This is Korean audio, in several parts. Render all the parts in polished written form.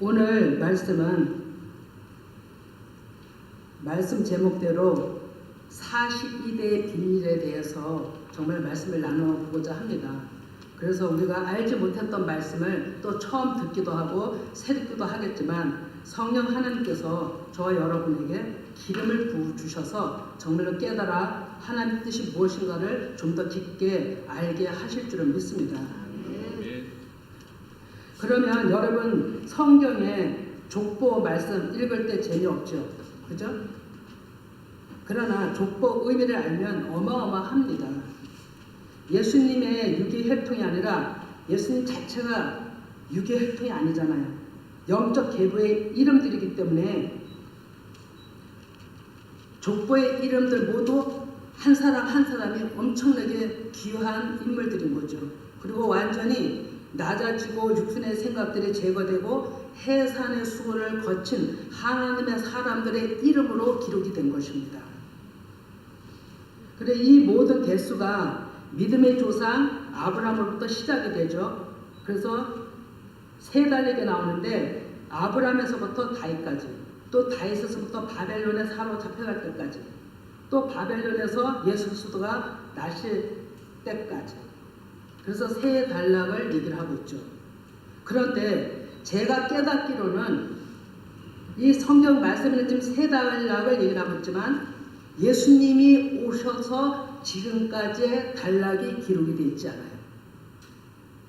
오늘 말씀은 말씀 제목대로 42대의 비밀에 대해서 정말 말씀을 나눠보고자 합니다. 그래서 우리가 알지 못했던 말씀을 또 처음 듣기도 하고 새 듣기도 하겠지만 성령 하나님께서 저와 여러분에게 기름을 부어주셔서 정말로 깨달아 하나님 뜻이 무엇인가를 좀 더 깊게 알게 하실 줄을 믿습니다. 그러면 여러분 성경에 족보 말씀 읽을 때 재미없죠? 그죠? 그러나 족보 의미를 알면 어마어마합니다. 예수님의 유기혈통이 아니라 예수님 자체가 유기혈통이 아니잖아요. 영적 계보의 이름들이기 때문에 족보의 이름들 모두 한 사람 한 사람이 엄청나게 귀한 인물들인 거죠. 그리고 완전히 낮아지고 육신의 생각들이 제거되고 해산의 수고를 거친 하나님의 사람들의 이름으로 기록이 된 것입니다. 그래 이 모든 대수가 믿음의 조상 아브라함으로부터 시작이 되죠. 그래서 세 달리게 나오는데 아브라함에서부터 다윗까지, 또 다윗에서부터 바벨론에 사로잡혀갈 때까지, 또 바벨론에서 예수 그리스도가 나실 때까지, 그래서 세 단락을 얘기를 하고 있죠. 그런데 제가 깨닫기로는 이 성경 말씀에는 지금 세 단락을 얘기를 하고 있지만 예수님이 오셔서 지금까지의 단락이 기록이 되어 있지 않아요.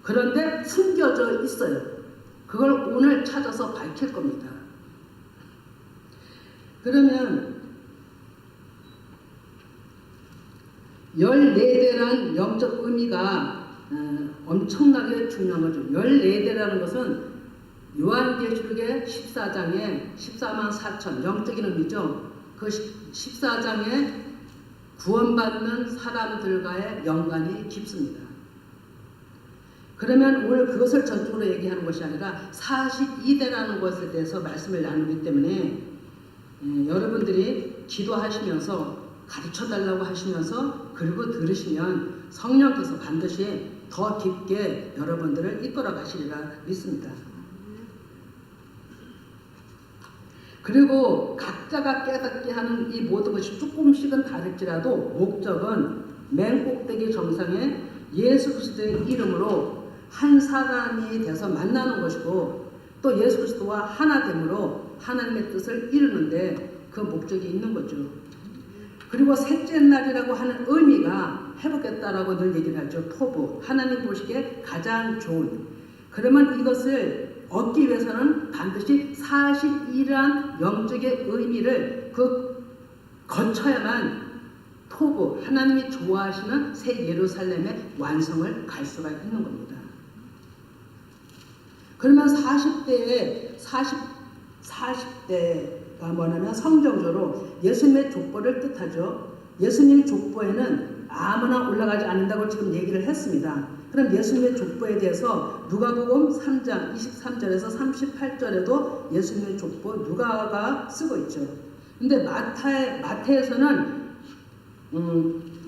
그런데 숨겨져 있어요. 그걸 오늘 찾아서 밝힐 겁니다. 그러면 14대란 영적 의미가 엄청나게 중요한 거죠. 14대라는 것은 요한계시록의 14장에 14만 4천 영적인 의미죠. 그 14장에 구원받는 사람들과의 연관이 깊습니다. 그러면 오늘 그것을 전적으로 얘기하는 것이 아니라 42대라는 것에 대해서 말씀을 나누기 때문에 여러분들이 기도하시면서 가르쳐달라고 하시면서 그리고 들으시면 성령께서 반드시 더 깊게 여러분들을 이끌어 가시리라 믿습니다. 그리고 각자가 깨닫게 하는 이 모든 것이 조금씩은 다를지라도 목적은 맨 꼭대기 정상에 예수 그리스도의 이름으로 한 사람이 돼서 만나는 것이고, 또 예수 그리스도와 하나됨으로 하나님의 뜻을 이루는데 그 목적이 있는 거죠. 그리고 셋째 날이라고 하는 의미가 회복했다라고 늘 얘기를 하죠. 토부, 하나님 보시기에 가장 좋은. 그러면 이것을 얻기 위해서는 반드시 42란 영적의 의미를 거쳐야만 토부, 하나님이 좋아하시는 새 예루살렘의 완성을 갈 수가 있는 겁니다. 그러면 40대가 뭐냐면 성경적으로 예수님의 족보를 뜻하죠. 예수님의 족보에는 아무나 올라가지 않는다고 지금 얘기를 했습니다. 그럼 예수님의 족보에 대해서 누가복음 3장 23절에서 38절에도 예수님의 족보 누가가 쓰고 있죠. 근데 마태에서는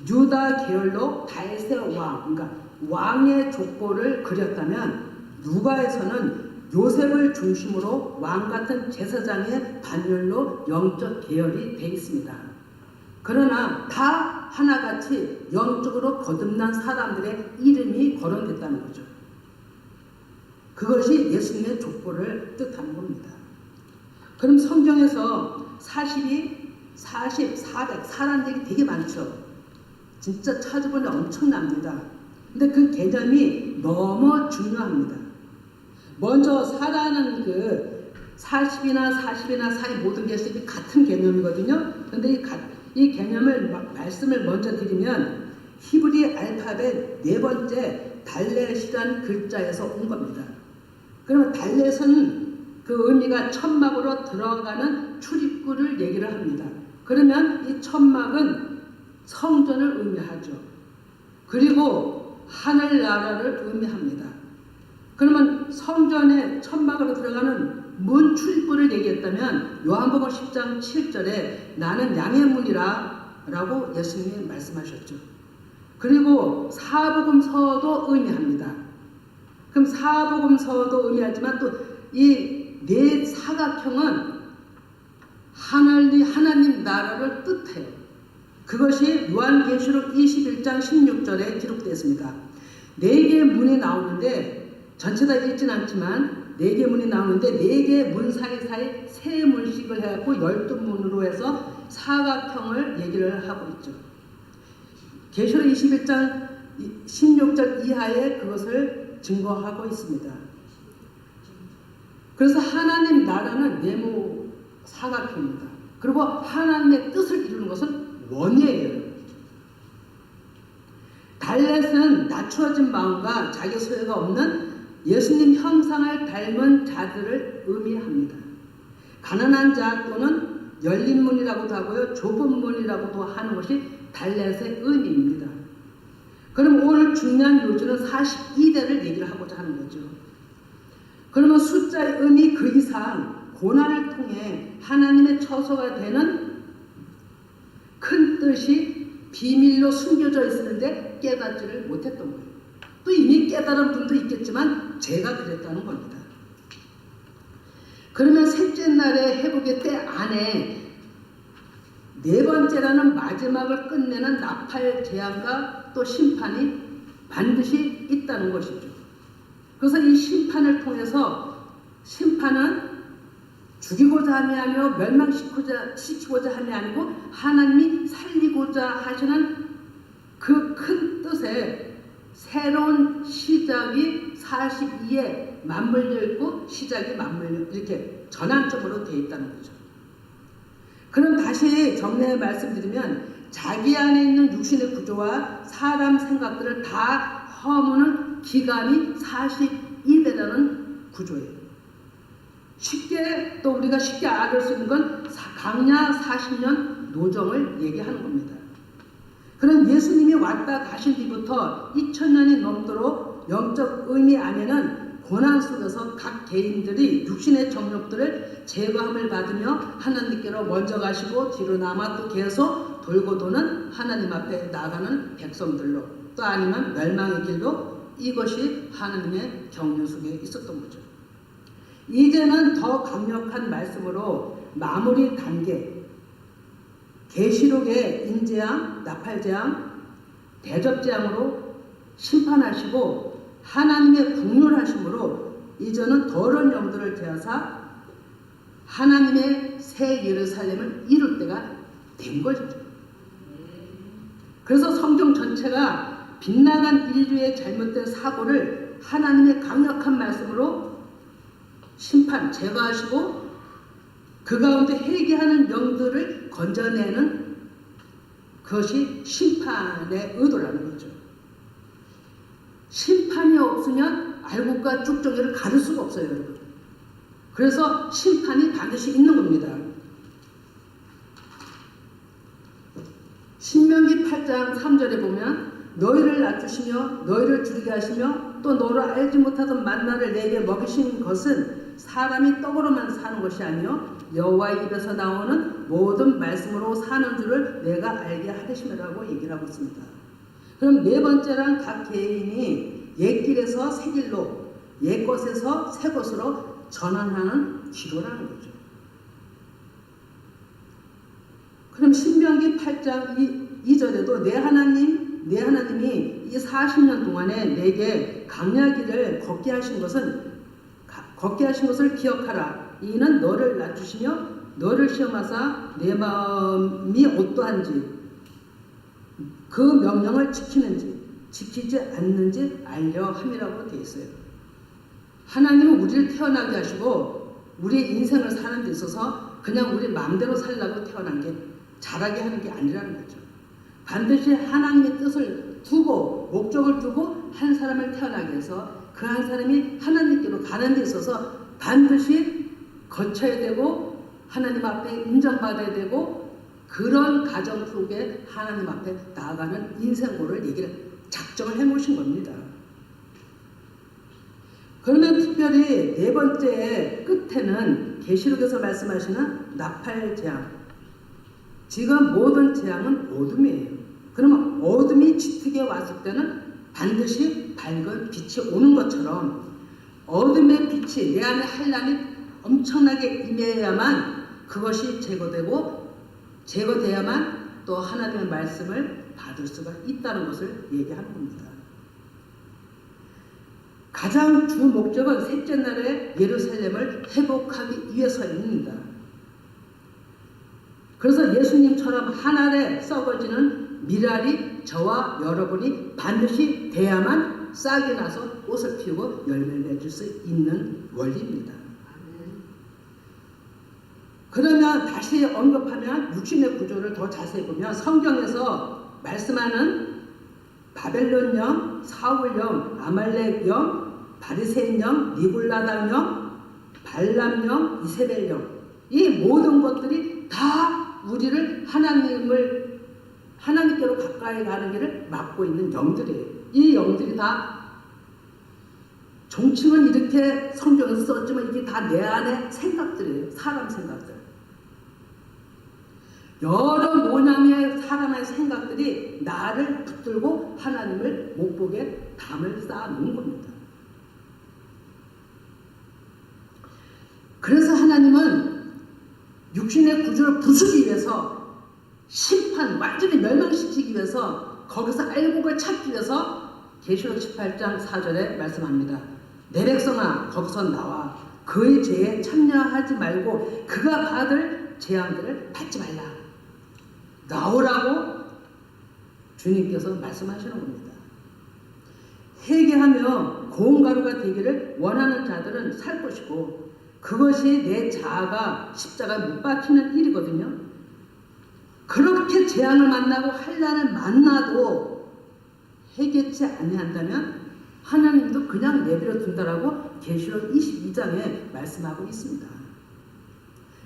유다 계열로 다윗의 왕, 그러니까 왕의 족보를 그렸다면 누가에서는 요셉을 중심으로 왕같은 제사장의 반열로 영적 계열이 되어 있습니다. 그러나 다 하나같이 영적으로 거듭난 사람들의 이름이 거론됐다는 거죠. 그것이 예수님의 족보를 뜻하는 겁니다. 그럼 성경에서 42, 40, 400, 4라는 얘기 되게 많죠. 진짜 찾아보니 엄청납니다. 근데 그 개념이 너무 중요합니다. 먼저 4라는 그 40이나 40이나 4의 모든 것이 같은 개념이거든요. 근데 이 개념을 말씀을 먼저 드리면 히브리 알파벳 네 번째 달렛이라는 글자에서 온 겁니다. 그러면 달렛은 그 의미가 천막으로 들어가는 출입구를 얘기를 합니다. 그러면 이 천막은 성전을 의미하죠. 그리고 하늘나라를 의미합니다. 그러면 성전에 천막으로 들어가는 문 출입구를 얘기했다면 요한복음 10장 7절에 나는 양의 문이라 라고 예수님이 말씀하셨죠. 그리고 사복음서도 의미합니다. 그럼 사복음서도 의미하지만 또 이 네 사각형은 하나님 나라를 뜻해요. 그것이 요한계시록 21장 16절에 기록되어 있습니다. 4개의 문이 나오는데 전체 다 읽지는 않지만 4개의 문이 나오는데 4개의 문 사이사이 3문씩을 해갖고 12문으로 해서 사각형을 얘기를 하고 있죠. 계시록 21장 16절 이하에 그것을 증거하고 있습니다. 그래서 하나님 나라는 네모 사각형입니다. 그리고 하나님의 뜻을 이루는 것은 원이에요. 달렛은 낮추어진 마음과 자기 소유가 없는 예수님 형상을 닮은 자들을 의미합니다. 가난한 자 또는 열린 문이라고도 하고요, 좁은 문이라고도 하는 것이 달렛의 의미입니다. 그럼 오늘 중요한 요지는 42대를 얘기를 하고자 하는 거죠. 그러면 숫자의 의미 그 이상 고난을 통해 하나님의 처소가 되는 큰 뜻이 비밀로 숨겨져 있었는데 깨닫지를 못했던 거예요. 또 이미 깨달은 분도 있겠지만 제가 그랬다는 겁니다. 그러면 셋째 날의 회복의 때 안에 네 번째라는 마지막을 끝내는 나팔 재앙과 또 심판이 반드시 있다는 것이죠. 그래서 이 심판을 통해서 심판은 죽이고자 함이 아니요 멸망시키고자 함이 아니고 하나님이 살리고자 하시는 그 큰 뜻에 새로운 시작이 42에 맞물려 있고 시작이 맞물려 이렇게 전환점으로 되어 있다는 거죠. 그럼 다시 정리해 말씀드리면 자기 안에 있는 육신의 구조와 사람 생각들을 다 허무는 기간이 42대라는 구조예요. 쉽게 또 우리가 쉽게 알을 수 있는 건 강야 40년 노정을 얘기하는 겁니다. 그럼 예수님이 왔다 가신 뒤부터 2000년이 넘도록 영적 의미 안에는 고난 속에서 각 개인들이 육신의 정욕들을 제거함을 받으며 하나님께로 먼저 가시고 뒤로 남아 또 계속 돌고 도는 하나님 앞에 나가는 백성들로 또 아니면 멸망의 길로 이것이 하나님의 경륜 속에 있었던 거죠. 이제는 더 강력한 말씀으로 마무리 단계 계시록의 인재앙, 나팔재앙, 대접재앙으로 심판하시고 하나님의 국률하심으로 이제는 더러운 영들을 제하사 하나님의 새 예루살렘을 이룰 때가 된 거죠. 그래서 성경 전체가 빗나간 인류의 잘못된 사고를 하나님의 강력한 말씀으로 심판, 제거하시고 그 가운데 회개하는 영들을 건져내는 그것이 심판의 의도라는 거죠. 심판이 없으면 알곡과 쭉정이를 가릴 수가 없어요, 여러분. 그래서 심판이 반드시 있는 겁니다. 신명기 8장 3절에 보면 너희를 낮추시며 너희를 줄이게 하시며 또 너를 알지 못하던 만나를 내게 먹이신 것은 사람이 떡으로만 사는 것이 아니요 여호와의 입에서 나오는 모든 말씀으로 사는 줄을 내가 알게 하시라고 얘기를 하고 있습니다. 그럼 네 번째란 각 개인이 옛 길에서 새 길로 옛 것에서 새 것으로 전환하는 기도라는 거죠. 그럼 신명기 8장 2절에도 내 하나님이 이 40년 동안에 내게 강야길을 걷게 하신 것을 기억하라. 이는 너를 낮추시며 너를 시험하사 내 마음이 어떠한지 그 명령을 지키는지 지키지 않는지 알려 함이라고 되어 있어요. 하나님은 우리를 태어나게 하시고 우리의 인생을 사는 데 있어서 그냥 우리 마음대로 살라고 태어난 게 잘하게 하는 게 아니라는 거죠. 반드시 하나님의 뜻을 두고 목적을 두고 한 사람을 태어나게 해서 그 한 사람이 하나님께로 가는 데 있어서 반드시 거쳐야 되고 하나님 앞에 인정받아야 되고 그런 가정 속에 하나님 앞에 나아가는 인생고를 작정을 해놓으신 겁니다. 그러면 특별히 네 번째 끝에는 계시록에서 말씀하시는 나팔 재앙. 지금 모든 재앙은 어둠이에요. 그러면 어둠이 짙게 왔을 때는 반드시 밝은 빛이 오는 것처럼 어둠의 빛이 내 안에 한란이 엄청나게 임해야만 그것이 제거돼야만 또 하나님의 말씀을 받을 수가 있다는 것을 얘기하는 겁니다. 가장 주 목적은 셋째 날에 예루살렘을 회복하기 위해서입니다. 그래서 예수님처럼 한 알에 썩어지는 밀알이 저와 여러분이 반드시 돼야만 싹이 나서 꽃을 피우고 열매를 맺을 수 있는 원리입니다. 그러면 다시 언급하면 육신의 구조를 더 자세히 보면 성경에서 말씀하는 바벨론령, 사울령, 아말렉령, 바리새인령, 니굴라당령, 발람령, 이세벨령, 이 모든 것들이 다 우리를 하나님께로 가까이 가는 길을 막고 있는 영들이에요. 이 영들이 다 종칭은 이렇게 성경에서 썼지만 이게 다 내 안의 생각들이에요. 사람 생각들. 여러 모양의 사람의 생각들이 나를 붙들고 하나님을 못 보게 담을 쌓아놓은 겁니다. 그래서 하나님은 육신의 구조를 부수기 위해서 심판, 완전히 멸망시키기 위해서 거기서 알곡을 찾기 위해서 계시록 18장 4절에 말씀합니다. 내 백성아 거기서 나와 그의 죄에 참여하지 말고 그가 받을 재앙들을 받지 말라. 나오라고 주님께서 말씀하시는 겁니다. 회개하며 고운 가루가 되기를 원하는 자들은 살 것이고 그것이 내 자아가 십자가에 못 박히는 일이거든요. 그렇게 재앙을 만나고 환난을 만나도 회개치 아니한다면 하나님도 그냥 내버려 둔다라고 계시록 22장에 말씀하고 있습니다.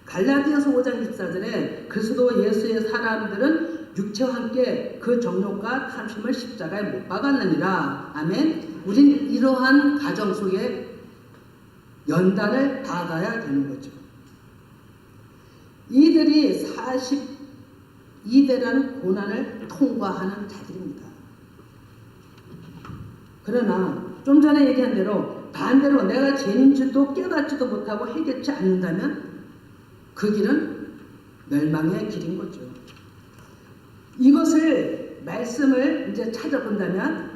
갈라디아서 5장 24절에 그리스도 예수의 사람들은 육체와 함께 그 정욕과 탐심을 십자가에 못 박았느니라. 아멘. 우린 이러한 가정 속에 연단을 받아야 되는 거죠. 이들이 42대라는 고난을 통과하는 자들입니다. 그러나 좀 전에 얘기한 대로 반대로 내가 죄인지도 깨닫지도 못하고 해결치 않는다면 그 길은 멸망의 길인 거죠. 이것을 말씀을 이제 찾아본다면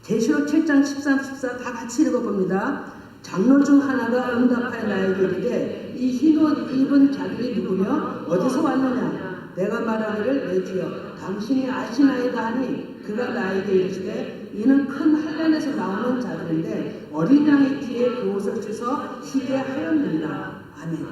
계시록 7장 13, 14 다 같이 읽어봅니다. 장로 중 하나가 응답하여 나에게 이르되 이 흰옷 입은 자들이 누구며 어디서 왔느냐. 내가 말하기를 내 주여 당신이 아시나이다 하니 그가 나에게 이르시되 이는 큰 환난에서 나오는 자들인데 어린 양의 뒤에 그 옷을 찢어 희게 하였느니라. 아멘.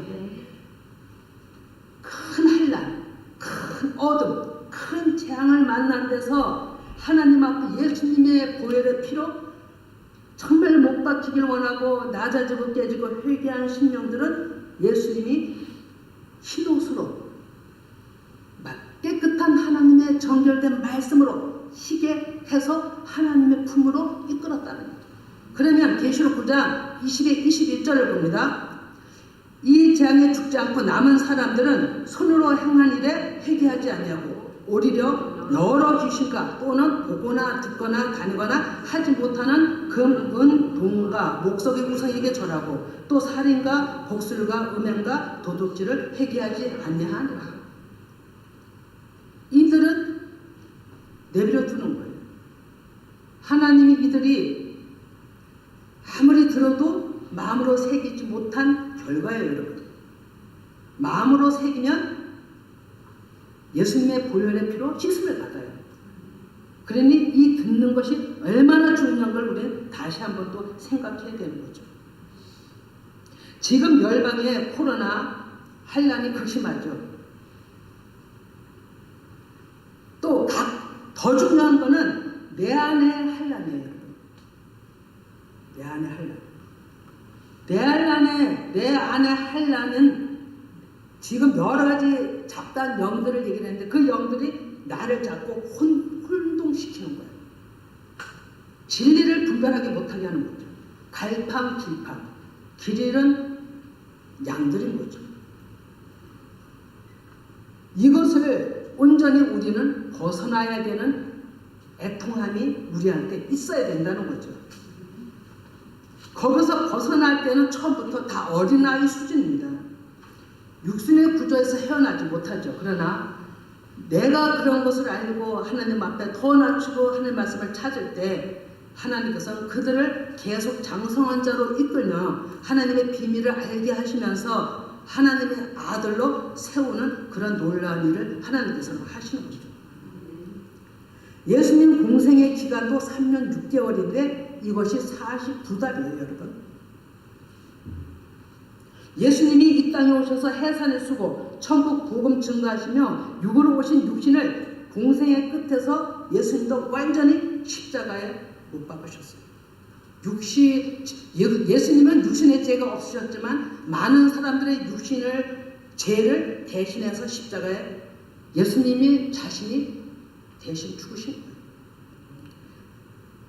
큰 환난, 큰 어둠, 큰 재앙을 만난 데서 하나님 앞에 예수님의 보혈의 피로 정말 못 박히길 원하고 낮아지고 깨지고 회개한 심령들은 예수님이 흰옷으로 깨끗한 하나님의 정결된 말씀으로 희게 해서 하나님의 품으로 이끌었다는 거예요. 그러면 계시록 9장 21절을 봅니다. 이 재앙에 죽지 않고 남은 사람들은 손으로 행한 일에 회개하지 아니하고 오히려 여러 귀신과 또는 보거나 듣거나 다니거나 하지 못하는 금, 은, 동과 목석의 우상에게 절하고 또 살인과 복술과 음행과 도둑질을 회개하지 아니하니라. 이들은 내버려 두는 거예요. 하나님이 이들이 아무리 들어도 마음으로 새기지 못한 결과예요, 여러분. 마음으로 새기면 예수님의 보혈의 피로 씻음을 받아요. 그러니 이 듣는 것이 얼마나 중요한 걸 우리는 다시 한번 또 생각해야 되는 거죠. 지금 열방의 코로나 환난이 극심하죠. 또 더 중요한 거는 내 안의 환난이에요. 내 안의 환난. 내 안의 환난은 지금 여러 가지 잡다한 영들을 얘기를 했는데 그 영들이 나를 잡고 혼동시키는 거예요. 진리를 분별하게 못하게 하는 거죠. 갈팡질팡. 길 잃은 양들인 거죠. 이것을 온전히 우리는 벗어나야 되는 애통함이 우리한테 있어야 된다는 거죠. 거기서 벗어날 때는 처음부터 다 어린아이 수준입니다. 육신의 구조에서 헤어나지 못하죠. 그러나 내가 그런 것을 알고 하나님 앞에 더 낮추고 하나님의 말씀을 찾을 때 하나님께서 그들을 계속 장성한 자로 이끌며 하나님의 비밀을 알게 하시면서 하나님의 아들로 세우는 그런 놀라운 일을 하나님께서 하시는 거죠. 예수님 공생의 기간도 3년 6개월인데 이것이 49달이에요, 여러분. 예수님이 이 땅에 오셔서 해산을 쓰고 천국 복음 증거하시며 육으로 오신 육신을 공생의 끝에서 예수님도 완전히 십자가에 못 박으셨어요. 예수님은 육신의 죄가 없으셨지만 많은 사람들의 육신을 죄를 대신해서 십자가에 예수님이 자신이 대신 죽으신 거예요.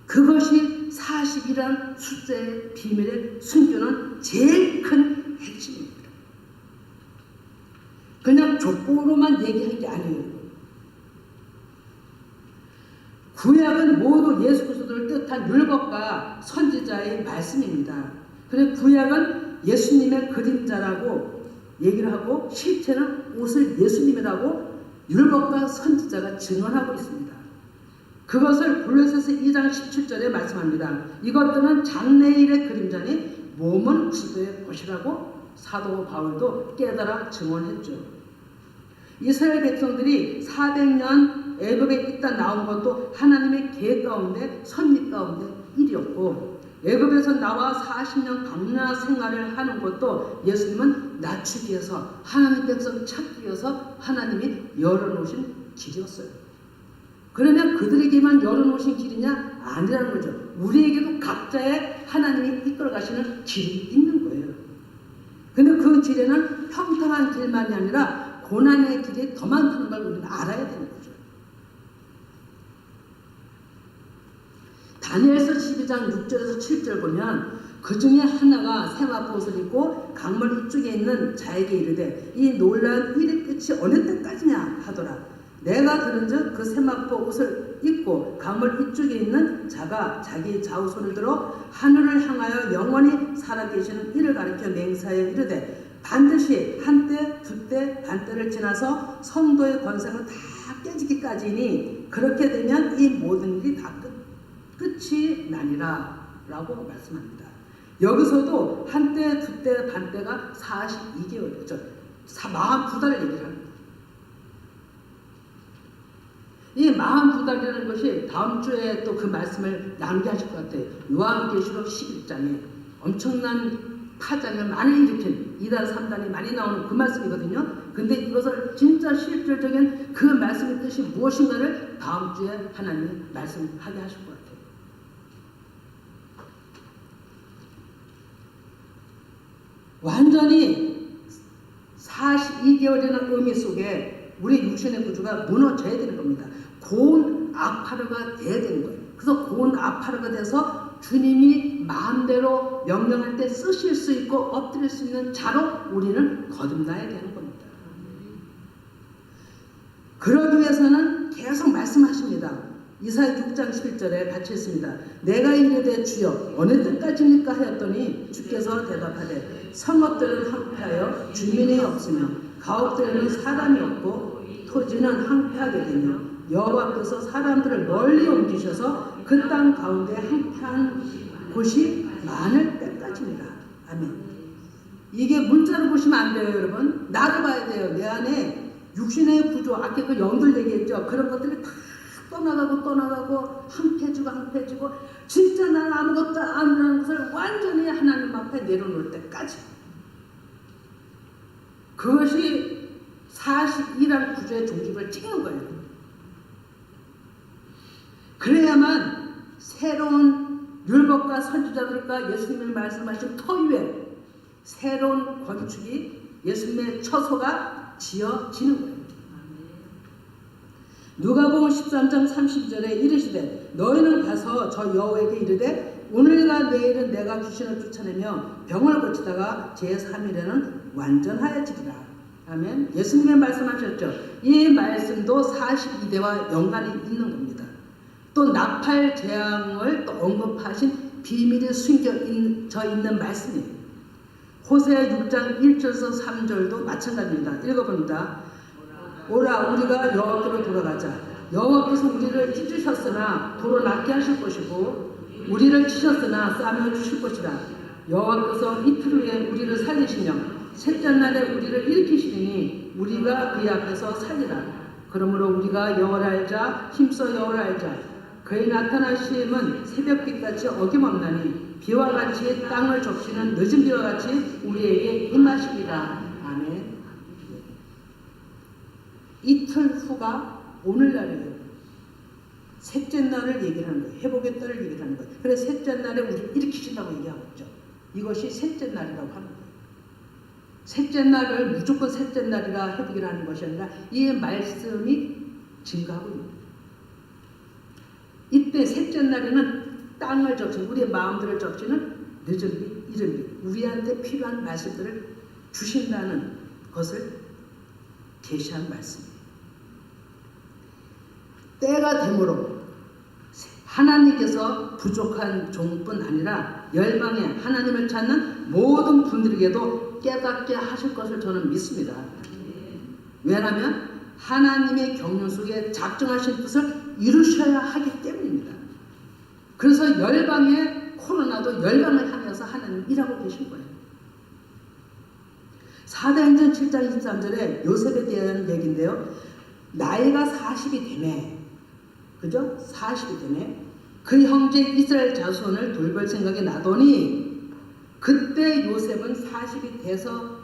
그것이 40이란 숫자의 비밀에 숨겨놓은 제일 큰 핵심입니다. 그냥 족보로만 얘기한 게 아니에요. 구약은 모두 예수 그리스도를 뜻한 율법과 선지자의 말씀입니다. 그래서 구약은 예수님의 그림자라고 얘기를 하고 실제는 옷을 예수님이라고 율법과 선지자가 증언하고 있습니다. 그것을 골로새서 2장 17절에 말씀합니다. 이것들은 장래일의 그림자니 몸은 그리스도의 것이라고 사도 바울도 깨달아 증언했죠. 이스라엘 백성들이 400년 애굽에 있다 나온 것도 하나님의 계획 가운데 섭리 가운데 일이었고 애굽에서 나와 40년 광야 생활을 하는 것도 예수님은 낮추기 위해서 하나님 백성 찾기 위해서 하나님이 열어놓으신 길이었어요. 그러면 그들에게만 열어놓으신 길이냐? 아니라는 거죠. 우리에게도 각자의 하나님이 이끌어가시는 길이 있는 거예요. 근데 그 길에는 평탄한 길만이 아니라 고난의 길이 더 많다는 걸 우리는 알아야 되는 거죠. 다니엘서 12장 6절에서 7절 보면 그 중에 하나가 세마포 옷을 입고 강물 이쪽에 있는 자에게 이르되 이 놀라운 일의 끝이 어느 때까지냐 하더라. 내가 들은즉 그 세마포 옷을 입고 강물 이쪽에 있는 자가 자기 좌우손을 들어 하늘을 향하여 영원히 살아계시는 이를 가리켜 맹세하여 이르되 반드시 한때 두때 반때를 지나서 성도의 권세가 다 깨지기까지니 그렇게 되면 이 모든 일이 다 끝이 나니라 라고 말씀합니다. 여기서도 한때 두때 반때가 42개월이죠. 42달을 얘기를 합니다. 이 42달이라는 것이 다음 주에 또 그 말씀을 남기하실 것 같아요. 요한계시록 11장에 엄청난 파장을 많이 일으킨 2단 3단이 많이 나오는 그 말씀이거든요. 근데 이것을 진짜 실질적인 그 말씀의 뜻이 무엇인가를 다음 주에 하나님이 말씀하게 하실 것 같아요. 완전히 42개월이라는 의미 속에 우리 육신의 구조가 무너져야 되는 겁니다. 고운 아파르가 돼야 되는 거예요. 그래서 고운 아파르가 돼서 주님이 마음대로 명령할 때 쓰실 수 있고 엎드릴 수 있는 자로 우리는 거듭나야 되는 겁니다. 그러기 위해서는 계속 말씀하십니다. 이사야 6장 11절에 같이 있습니다. 내가 이르되 주여 어느 때까지입니까 하였더니 주께서 대답하되 성읍들은 황폐하여 주민이 없으며 가옥들에는 사람이 없고 토지는 황폐하게 되며 여호와께서 사람들을 멀리 옮기셔서 그 땅 가운데 황폐한 곳이 많을 때까지입니다. 아멘. 이게 문자로 보시면 안 돼요, 여러분. 나를 봐야 돼요. 내 안에 육신의 구조, 아까 그 영들 얘기했죠. 그런 것들이 다 떠나가고 황폐해지고 진짜 난 아무것도 아니라는 것을 완전히 하나님 앞에 내려놓을 때까지. 그것이 42라는 구조의 종집을 찍는 거예요. 그래야만 새로운 율법과 선지자들과 예수님이 말씀하신 터 위에 새로운 건축이 예수님의 처소가 지어지는 거예요. 누가복음 13장 30절에 이르시되 너희는 가서 저 여호와에게 이르되 오늘과 내일은 내가 귀신을 쫓아내며 병을 고치다가 제3일에는 완전하여지리라. 아멘. 예수님의 말씀하셨죠. 이 말씀도 42대와 연관이 있는 겁니다. 또 나팔 재앙을 또 언급하신 비밀이 숨겨져 있는 말씀이에요. 호세아 6장 1절에서 3절도 마찬가지입니다. 읽어봅니다. 오라 우리가 여호와께로 돌아가자. 여호와께서 우리를 찢으셨으나 도로 낫게 하실 것이고 우리를 치셨으나 싸매어 주실 것이라. 여호와께서 이틀 후에 우리를 살리시며 셋째 날에 우리를 일으키시리니 우리가 그의 앞에서 살리라. 그러므로 우리가 여호와를 알자. 힘써 여호와를 알자. 그의 나타나심은 새벽빛같이 어김없나니 비와 같이 땅을 적시는 늦은 비와 같이 우리에게 임하시리라. 아멘. 이틀 후가 오늘날이에요. 셋째 날을 얘기를 하는 거예요. 회복의 달을 얘기를 하는 거예요. 그래서 셋째 날에 우리를 일으키신다고 얘기하고 있죠. 이것이 셋째 날이라고 하는 거예요. 셋째 날을 무조건 셋째 날이라 회복이라는 것이 아니라 이 말씀이 증가하고 있는 거예요. 이때 셋째 날에는 땅을 적시는 우리의 마음들을 적시는 늦은 비, 이른 비, 우리한테 필요한 말씀들을 주신다는 것을 계시한 말씀이에요. 때가 되므로 하나님께서 부족한 종뿐 아니라 열방에 하나님을 찾는 모든 분들에게도 깨닫게 하실 것을 저는 믿습니다. 왜냐하면 하나님의 경륜 속에 작정하신 뜻을 이루셔야 하기 때문입니다. 그래서 열방의 코로나도 열방을 향해서 하나님 일하고 계신 거예요. 사도행전 7장 23절에 요셉에 대한 얘기인데요. 나이가 40이 되네. 그죠? 40이 되네. 그 형제 이스라엘 자손을 돌볼 생각이 나더니 그때 요셉은 40이 돼서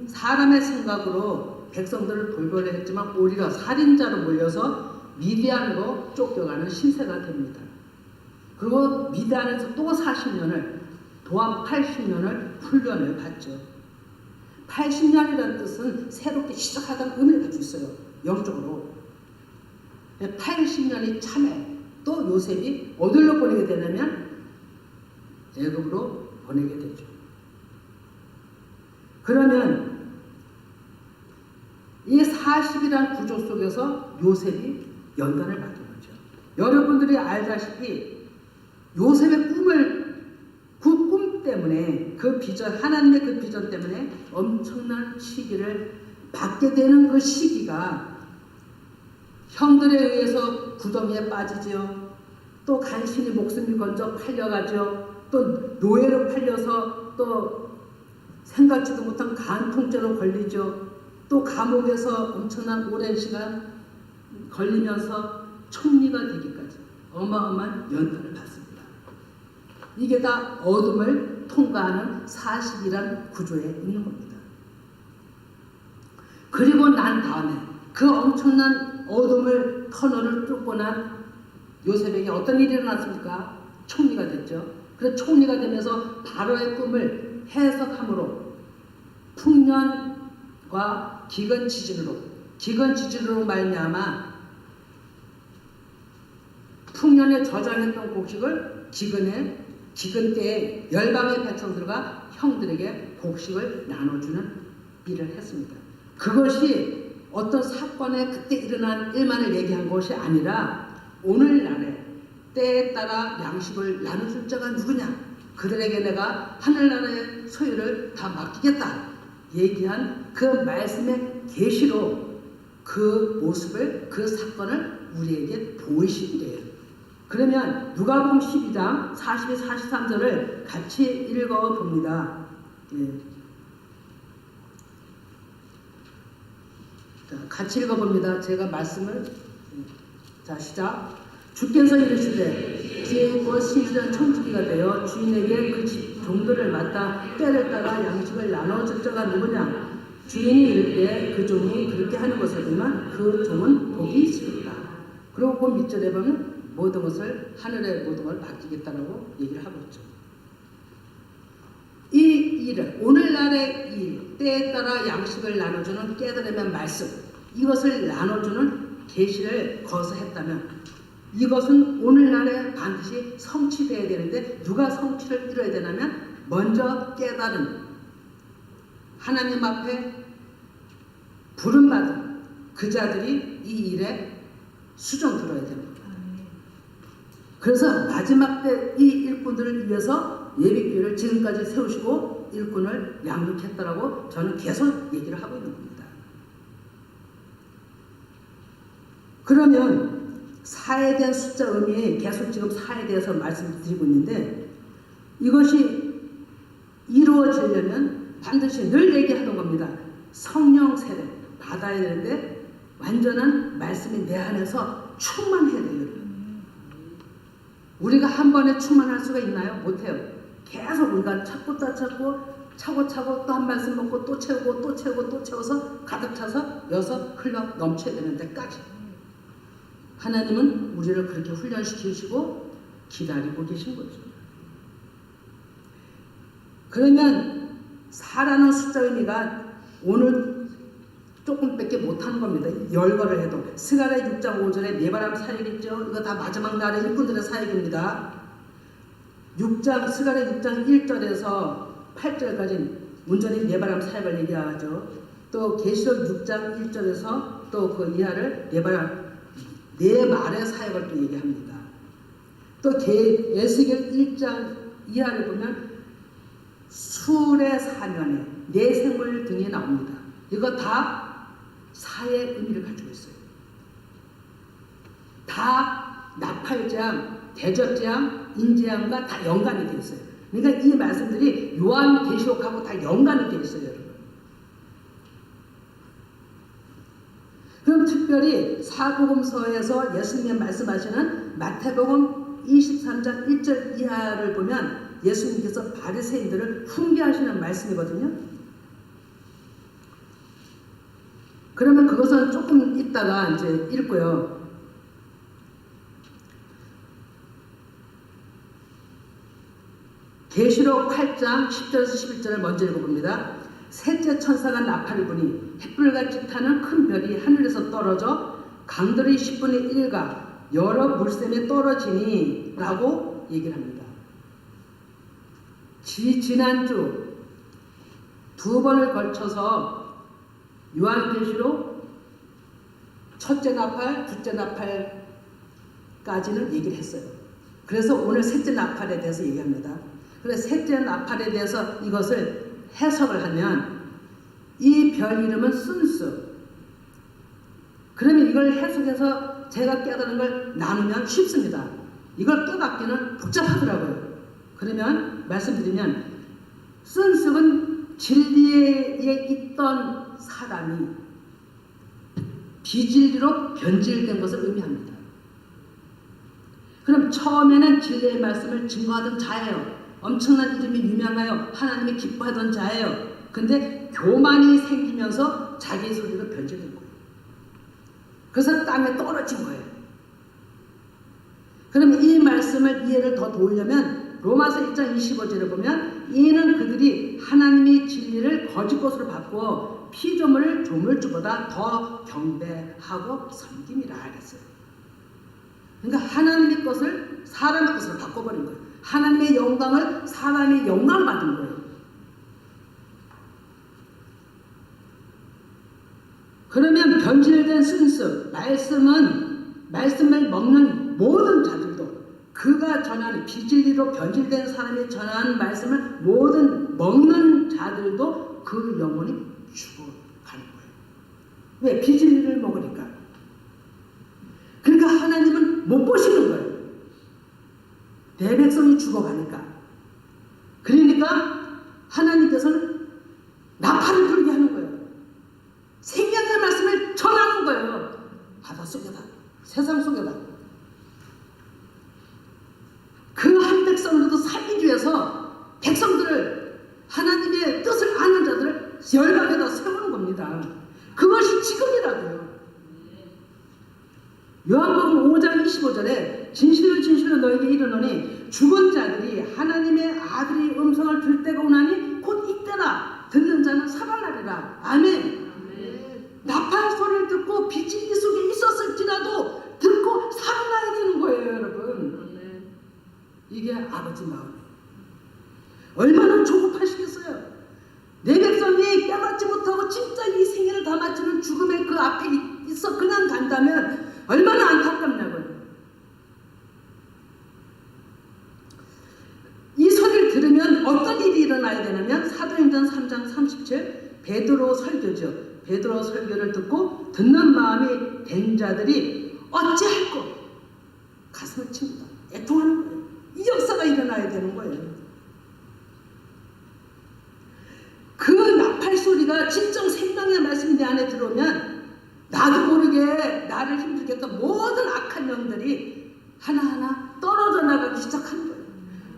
사람의 생각으로 백성들을 돌보려 했지만 오히려 살인자로 몰려서 미디안으로 쫓겨가는 신세가 됩니다. 그리고 미디안에서 또 40년을 도합 80년을 훈련을 받죠. 80년이라는 뜻은 새롭게 시작하다는 의미를 가지고 있어요. 영적으로. 80년이 참에 또 요셉이 어디로 보내게 되냐면 애굽으로 보내게 되죠. 그러면 이 40이라는 구조 속에서 요셉이 연단을 받은 거죠. 여러분들이 알다시피 요셉의 그 꿈 때문에 그 비전, 하나님의 그 비전 때문에 엄청난 시기를 받게 되는 그 시기가 형들에 의해서 구덩이에 빠지죠. 또 간신히 목숨이 건져 팔려가죠. 또 노예로 팔려서 또 생각지도 못한 간통죄로 걸리죠. 또 감옥에서 엄청난 오랜 시간 걸리면서 총리가 되기까지 어마어마한 연단을 받습니다. 이게 다 어둠을 통과하는 40이란 구조에 있는 겁니다. 그리고 난 다음에 그 엄청난 어둠을 터널을 뚫고 난 요셉에게 어떤 일이 일어났습니까? 총리가 됐죠. 그래서 총리가 되면서 바로의 꿈을 해석함으로 풍년과 기근 지진으로 말미암아 풍년에 저장했던 곡식을 기근 때에 열방의 백성들과 형들에게 곡식을 나눠주는 일을 했습니다. 그것이 어떤 사건에 그때 일어난 일만을 얘기한 것이 아니라 오늘날에 때에 따라 양식을 나눠줄 자가 누구냐, 그들에게 내가 하늘나라의 소유를 다 맡기겠다 얘기한 그 말씀의 계시로 그 모습을, 그 사건을 우리에게 보이신대요. 그러면 누가복음 12장 42, 43절을 같이 읽어봅니다. 예. 자, 같이 읽어봅니다. 제가 말씀을 자 시작. 주께서 이르시되 지혜 있고 신실한 청지기가 되어 주인에게 그 집 종들을 맡아 때를 따라 양식을 나눠줄 자가 누구냐. 주인이 이를 때 그 종이 그렇게 하는 것을 보면 그 종은 복이 있으리라. 그리고 그 밑절에 보면 모든 것을 하늘의 모든 걸 맡기겠다라고 얘기를 하고 있죠. 이 일을 오늘날의 일, 때에 따라 양식을 나눠주는 깨달음의 말씀, 이것을 나눠주는 계시를 거스했다면 이것은 오늘날에 반드시 성취되어야 되는데 누가 성취를 이뤄야 되냐면 먼저 깨달은 하나님 앞에 부름받은 그 자들이 이 일에 수정 들어야 됩니다. 그래서 마지막 때 이 일꾼들을 위해서 예비교회를 지금까지 세우시고 일꾼을 양육했다라고 저는 계속 얘기를 하고 있는 겁니다. 그러면 사에 대한 숫자 의미 계속 지금 사에 대해서 말씀드리고 있는데 이것이 이루어지려면 반드시 늘 얘기하는 겁니다. 성령 세례 받아야 되는데 완전한 말씀이 내 안에서 충만해야 돼요. 우리가 한 번에 충만할 수가 있나요? 못해요. 계속 우리가 찾고 또 찾고 차고 또 한 말씀 먹고 또 채우고 또 채우고 또 채워서 가득 차서 여기서 흘러 넘쳐야 되는 데까지 하나님은 우리를 그렇게 훈련시키시고 기다리고 계신 거죠. 그러면 4라는 숫자 의미가 오늘 조금밖에 못하는 겁니다. 열거를 해도 스가랴 6장 5절에 네바람 사역이죠. 이거 다 마지막 날의 일꾼들의 사역입니다. 스가랴 6장 1절에서 8절까지 온전히 네바람 사역을 얘기하죠. 또 계시록 6장 1절에서 또 그 이하를 네 말의 사역을 또 얘기합니다. 또 에스겔 1장 이하를 보면 술의 사면에 내 생물 등이 나옵니다. 이거 다 사의 의미를 가지고 있어요. 다 나팔재앙, 대접재앙, 인재앙과 다 연관이 되어 있어요. 그러니까 이 말씀들이 요한계시록하고 다 연관이 되어 있어요, 여러분. 그럼 특별히 사복음서에서 예수님이 말씀하시는 마태복음 23장 1절 이하를 보면 예수님께서 바리새인들을 훈계하시는 말씀이거든요. 그러면 그것은 조금 있다가 이제 읽고요. 계시록 8장 10절에서 11절을 먼저 읽어봅니다. 셋째 천사가 나팔을 부니 햇불같이 타는 큰 별이 하늘에서 떨어져 강들의 10분의 1가 여러 물샘에 떨어지니 라고 얘기를 합니다. 지난주 2번을 걸쳐서 요한계시록 첫째 나팔, 둘째 나팔까지는 얘기를 했어요. 그래서 오늘 셋째 나팔에 대해서 얘기합니다. 그래서 셋째 나팔에 대해서 이것을 해석을 하면 이 별 이름은 순수. 그러면 이걸 해석해서 제가 깨달은 걸 나누면 쉽습니다. 이걸 깨닫기는 복잡하더라고요. 그러면 말씀드리면 순수는 진리에 있던 사람이 비진리로 변질된 것을 의미합니다. 그럼 처음에는 진리의 말씀을 증거하던 자예요. 엄청난 이름이 유명하여 하나님이 기뻐하던 자예요. 근데 교만이 생기면서 자기 소리로 변질된 거예요. 그래서 땅에 떨어진 거예요. 그럼 이 말씀을 이해를 더 도우려면 로마서 1장 25절에 보면 이는 그들이 하나님의 진리를 거짓 것으로 바꾸어 피조물을 조물주보다 더 경배하고 섬김이라 하겠어요. 그러니까 하나님의 것을 사람의 것으로 바꿔버린 거예요. 하나님의 영광을 사람의 영광을 받은 거예요. 그러면 변질된 순수, 말씀을 먹는 모든 자들도 그가 전하는 비진리로 변질된 사람이 전하는 말씀을 모든 먹는 자들도 그 영혼이 죽어가는 거예요. 왜? 비진리를 먹으니까. 그러니까 하나님은 못 보시는 거예요. 내 백성이 죽어가니까. 그러니까 하나님께서는 나팔을 불게 하는 거예요. 생명의 말씀을 전하는 거예요. 바다 속에다, 세상 속에다. 그 한 백성들도 살기 위해서 백성들을 하나님의 뜻을 아는 자들을 열방에다 세우는 겁니다. 그것이 지금이라고요. 요한복음 5장 25절에 진실로 진실로 너에게 이르노니 죽은 자들이 하나님의 아들의 음성을 들 때가 오나니 곧 이때라. 듣는 자는 살아나리라. 아멘. 나팔 소리를 듣고 비진리 속에 있었을지라도 듣고 살아나야 되는 거예요, 여러분. 이게 아버지 마음이에요. 얼마나 조급하시겠어요. 내 백성이 깨닫지 못하고 진짜 이 생애를 다 마치는 죽음의 그 앞에 있어 그냥 간다면 얼마나 안타깝냐고요. 설교죠. 베드로 설교를 듣고 듣는 마음이 된 자들이 어찌할꼬 가슴을 칩니다. 애통하는 거예요. 이 역사가 일어나야 되는 거예요. 그 나팔 소리가 진정 생명의 말씀이 내 안에 들어오면 나도 모르게 나를 힘들게 했던 모든 악한 영들이 하나하나 떨어져 나가기 시작하는 거예요.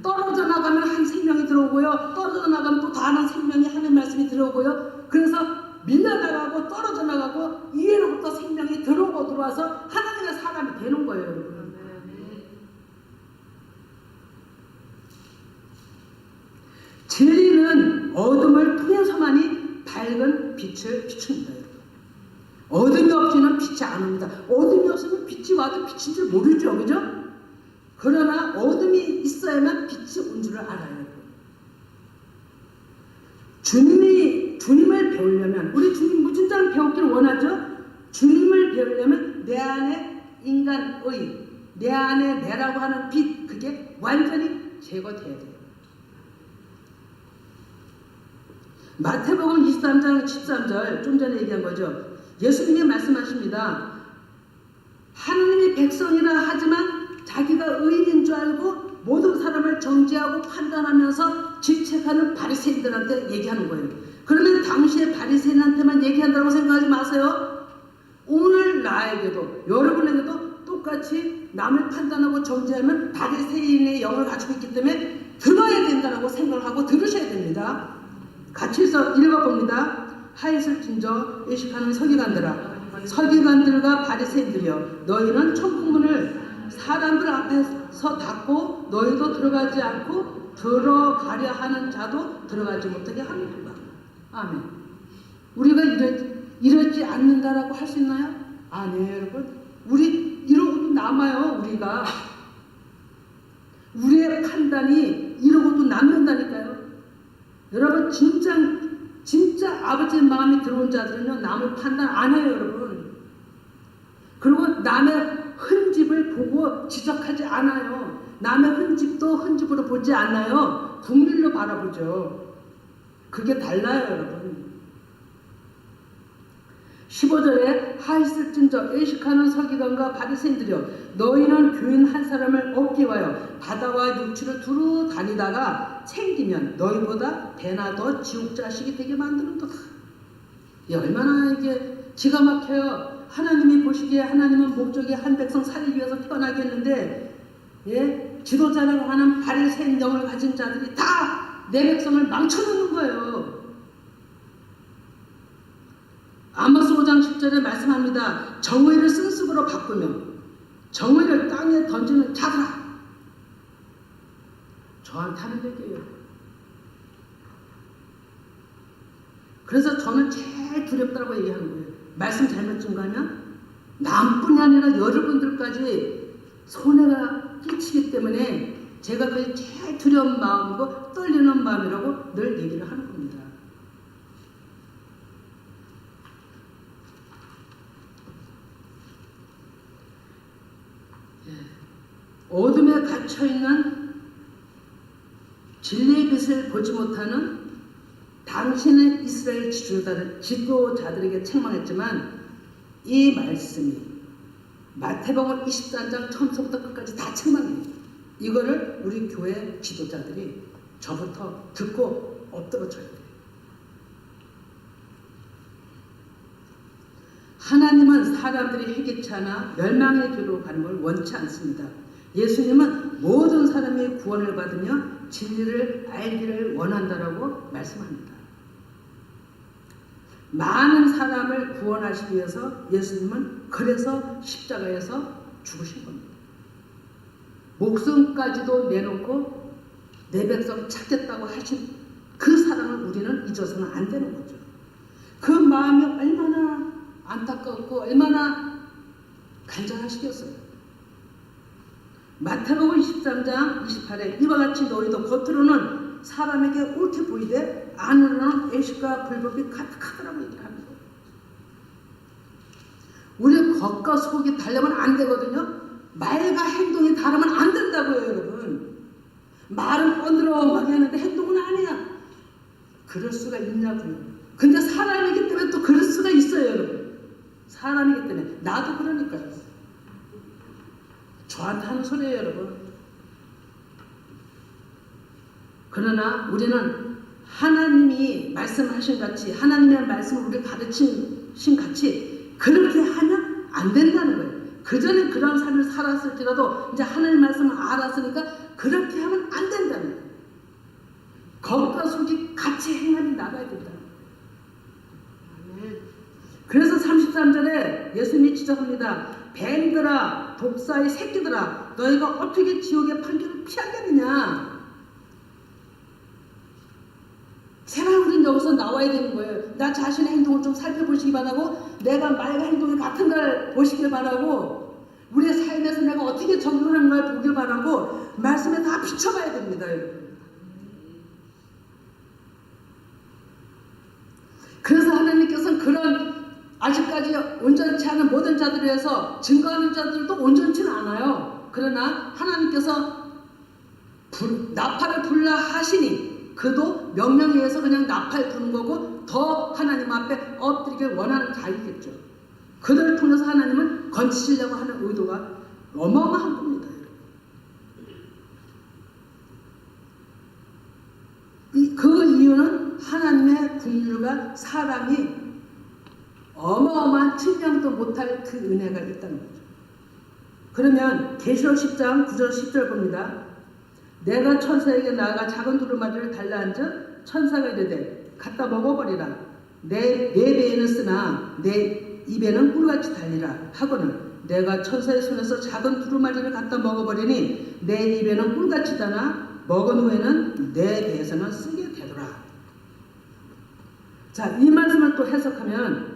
떨어져 나가면 한 생명이 들어오고요. 떨어져 나가면 또 다른 생명이 하는 말씀이 들어오고요. 그래서 밀려나가고 떨어져 나가고 이해로부터 생명이 들어오고 들어와서 하나님의 사람이 되는 거예요, 여러분. 진리는 어둠을 통해서만이 밝은 빛을 비춥니다, 여러분. 어둠이 없이는 빛이 안 옵니다. 어둠이 없으면 빛이 와도 빛인 줄 모르죠, 그죠? 그러나 어둠이 있어야만 빛이 온 줄을 알아요. 주님을 배우려면, 우리 주님 무진장 배우기를 원하죠? 주님을 배우려면 내 안에 인간의, 내 안에 내라고 하는 빛, 그게 완전히 제거돼야 돼요. 마태복음 23장 13절, 좀 전에 얘기한 거죠. 예수님이 말씀하십니다. 하나님의 백성이라 하지만 자기가 의인인 줄 알고 모든 사람을 정죄하고 판단하면서 질책하는 바리새인들한테 얘기하는 거예요. 그러면 당시에 바리새인한테만 얘기한다고 생각하지 마세요. 오늘 나에게도 여러분에게도 똑같이 남을 판단하고 정죄하면 바리새인의 영을 가지고 있기 때문에 들어야 된다고 생각을 하고 들으셔야 됩니다. 같이 읽어봅니다. 하에슬진저 의식하는 서기관들과 바리새인들이여, 너희는 천국문을 사람들 앞에서 닫고 너희도 들어가지 않고 들어가려 하는 자도 들어가지 못하게 하는구나. 아멘. 우리가 이러지 않는다라고 할 수 있나요? 아니에요, 여러분. 우리 이러고도 남아요. 우리가 우리의 판단이 이러고도 남는다니까요. 여러분, 진짜 아버지의 마음이 들어온 자들은요, 남을 판단 안 해요, 여러분. 그리고 남의 흔집을 보고 지적하지 않아요. 남의 흔집도 흔집으로 보지 않아요. 국민로 바라보죠. 그게 달라요, 여러분. 15절에 하있을진저 의식하는 서기관과 바리새인들이여, 너희는 교인 한 사람을 얻기 위하여 바다와 육지를 두루 다니다가 챙기면 너희보다 배나 더 지옥 자식이 되게 만드는도다. 얼마나 이게 기가 막혀요. 하나님이 보시기에 하나님은 목적이 한 백성 살리기 위해서 태어나게 했는데, 지도자라고 하는 바리새인 영을 가진 자들이 다 내 백성을 망쳐놓는 거예요. 아모스 5장 10절에 말씀합니다. 정의를 쓴습으로 바꾸며 정의를 땅에 던지는 자들아. 저한테 하는 얘기예요. 그래서 저는 제일 두렵다고 얘기하는 거예요. 말씀 잘못 증거하면 남뿐이 아니라 여러분들까지 손해가 끼치기 때문에 제가 그게 제일 두려운 마음이고 떨리는 마음이라고 늘 얘기를 하는 겁니다. 어둠에 갇혀있는 진리의 빛을 보지 못하는 당신의 이스라엘 지도자들에게 책망했지만, 이 말씀이 마태복음 24장 처음부터 끝까지 다 책망해요. 이거를 우리 교회 지도자들이 저부터 듣고 엎드러져야 돼요. 하나님은 사람들이 회개치 않아 멸망의 길로 가는 걸 원치 않습니다. 예수님은 모든 사람이 구원을 받으며 진리를 알기를 원한다라고 말씀합니다. 많은 사람을 구원하시기 위해서 예수님은 그래서 십자가에서 죽으신 겁니다. 목숨까지도 내놓고 내 백성 찾겠다고 하신 그 사랑을 우리는 잊어서는 안 되는 거죠. 그 마음이 얼마나 안타깝고 얼마나 간절하시겠어요. 마태복음 23장 28에 이와 같이 너희도 겉으로는 사람에게 옳게 보이되 안으로는 애식과 불법이 가득하다라고 얘기를 합니다. 우리 겉과 속이 다르면 안 되거든요. 말과 행동이 다르면 안 된다고요, 여러분. 말은 뻔드렁하게 하는데 행동은 아니야. 그럴 수가 있냐고요. 근데 사람이기 때문에 또 그럴 수가 있어요, 여러분. 사람이기 때문에. 나도 그러니까요. 저한테 하는 소리예요, 여러분. 그러나 우리는 하나님이 말씀하신 같이, 하나님의 말씀을 우리 가르친 같이 그렇게 하면 안 된다는 거예요. 그전에 그런 삶을 살았을지라도 이제 하나님 말씀을 알았으니까 그렇게 하면 안 된다는 거예요. 겉과 속이 같이 행함이 나가야 된다. 그래서 33절에 예수님이 지적합니다. 뱀들아, 독사의 새끼들아, 너희가 어떻게 지옥의 판결을 피하겠느냐. 제발 우린 여기서 나와야 되는 거예요. 나 자신의 행동을 좀 살펴보시기 바라고, 내가 말과 행동이 같은 걸 보시길 바라고, 우리의 삶에서 내가 어떻게 적용하는 걸 보길 바라고 말씀에 다 비춰봐야 됩니다. 그래서 하나님께서는 그런 아직까지 온전치 않은 모든 자들을 위해서 증거하는 자들도 온전치는 않아요. 그러나 하나님께서 나팔을 불라 하시니 그도 명령에 의해서 그냥 나팔 부는 거고 더 하나님 앞에 엎드리길 원하는 자이겠죠. 그들을 통해서 하나님은 건지시려고 하는 의도가 어마어마한 겁니다. 그 이유는 하나님의 국률과 사람이 어마어마한 측량도 못할 그 은혜가 있다는 거죠. 그러면 계시록 10장 9절 10절 봅니다. 내가 천사에게 나아가 작은 두루마리를 달라 앉은 천사가 이르되 갖다 먹어버리라. 내 배에는 쓰나 내 입에는 꿀같이 달리라 하고는 내가 천사의 손에서 작은 두루마리를 갖다 먹어버리니 내 입에는 꿀같이 다나 먹은 후에는 내 배에서는 쓰게 되더라. 자, 이 말씀을 또 해석하면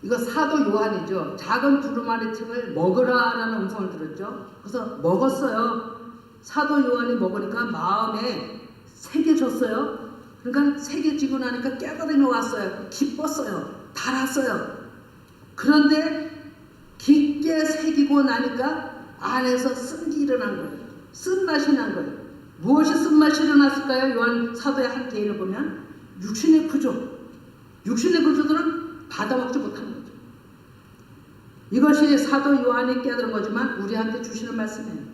이거 사도 요한이죠. 작은 두루마리 틈을 먹으라라는 음성을 들었죠. 그래서 먹었어요. 사도 요한이 먹으니까 마음에 새겨졌어요. 그러니까 새겨지고 나니까 깨달음이 왔어요. 기뻤어요. 달았어요. 그런데 깊게 새기고 나니까 안에서 쓴기 일어난 거예요. 쓴맛이 난 거예요. 무엇이 쓴맛이 일어났을까요? 요한 사도의 한 개인을 보면 육신의 구조. 육신의 구조들은 받아먹지 못하는 거죠. 이것이 사도 요한이 깨달은 거지만 우리한테 주시는 말씀이에요.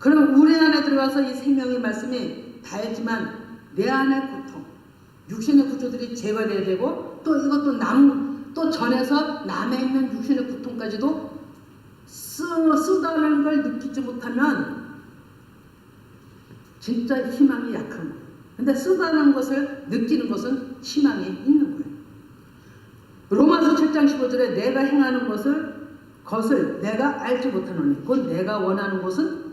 그럼 우리 안에 들어가서 이 생명의 말씀이 달지만 내 안의 고통, 육신의 구조들이 제거돼야 되고 또 이것도 또 전해서 남에 있는 육신의 고통까지도 쓰다는 걸 느끼지 못하면 진짜 희망이 약한 거예요. 근데 쓰다는 것을 느끼는 것은 희망이 있는 거예요. 로마서 7장 15절에 내가 행하는 것을 내가 알지 못하노니 곧 내가 원하는 것은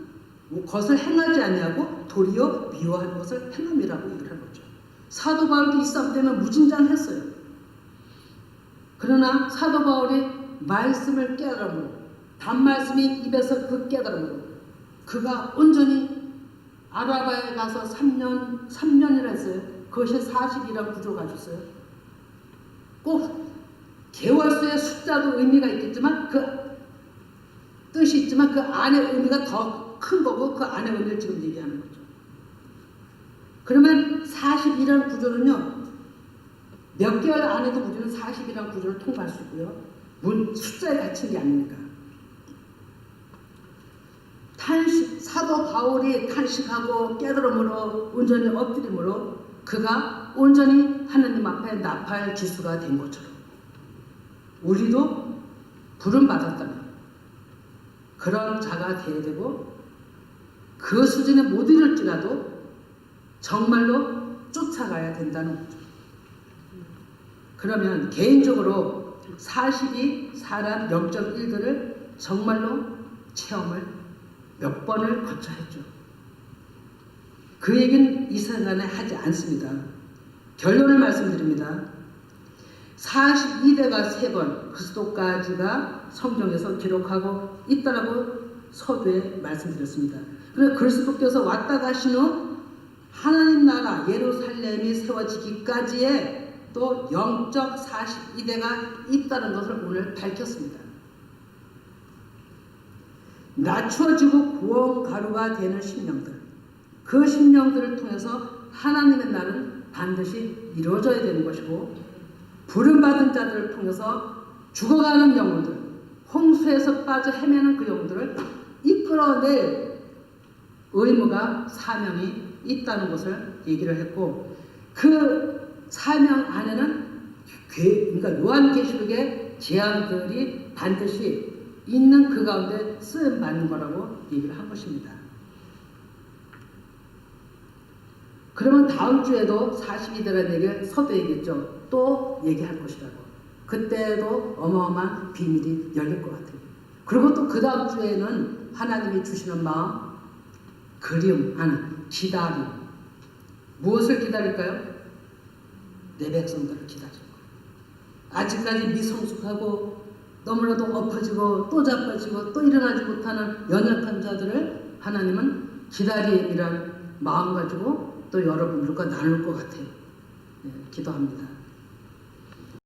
것을 행하지 아니하고 도리어 미워하는 것을 행함이라고 얘기를 하는 거죠. 사도 바울도 이 싸움 때문에 무진장했어요. 그러나 사도 바울이 말씀을 깨달음으로 단말씀이 입에서 그 깨달음으로 그가 온전히 아라바에 가서 3년이라 했어요. 그것이 40이라는 구조가 있어요. 꼭 개월수의 숫자도 의미가 있겠지만 그 뜻이 있지만 그 안의 의미가 더 큰 거고 그 안의 의미를 지금 얘기하는 거죠. 그러면 40이라는 구조는요. 몇 개월 안에도 우리는 40이라는 구조를 통과할 수 있고요. 숫자에 갇힌 게 아니니까. 사도 바울이 탄식하고 깨달음으로 온전히 엎드림으로 그가 온전히 하나님 앞에 나팔 기수가 된 것처럼 우리도 부름받았다면 그런 자가 되어야 되고 그 수준에 못 이룰지라도 정말로 쫓아가야 된다는 거죠. 그러면 개인적으로 40이 사람 영적 일들을 정말로 체험을 몇 번을 거쳐 했죠. 그 얘기는 이 시간에 하지 않습니다. 결론을 말씀드립니다. 42대가 3번 그리스도까지가 성경에서 기록하고 있다라고 서두에 말씀드렸습니다. 그래서 그리스도께서 왔다 가신 후 하나님 나라 예루살렘이 세워지기까지의 또 영적 42대가 있다는 것을 오늘 밝혔습니다. 낮춰지고 구원 가루가 되는 심령들, 그 심령들을 통해서 하나님의 날은 반드시 이루어져야 되는 것이고, 부름받은 자들을 통해서 죽어가는 영혼들, 홍수에서 빠져 헤매는 그 영혼들을 이끌어낼 의무가, 사명이 있다는 것을 얘기를 했고, 그 사명 안에는 그러니까 요한계시록의 제안들이 반드시 있는 그 가운데 쓰임 받는 거라고 얘기를 한 것입니다. 그러면 다음 주에도 42대라는 얘기를 서두에겠죠. 또 얘기할 것이라고. 그때도 어마어마한 비밀이 열릴 것 같아요. 그리고 또 그 다음 주에는 하나님이 주시는 마음, 그리움 하나, 기다림. 무엇을 기다릴까요? 내 백성들을 기다릴 거예요. 아직까지 미성숙하고 너무나도 엎어지고 또 자빠지고 또 일어나지 못하는 연약한 자들을 하나님은 기다림이란 마음 가지고 또 여러분들과 나눌 것 같아요. 네, 기도합니다.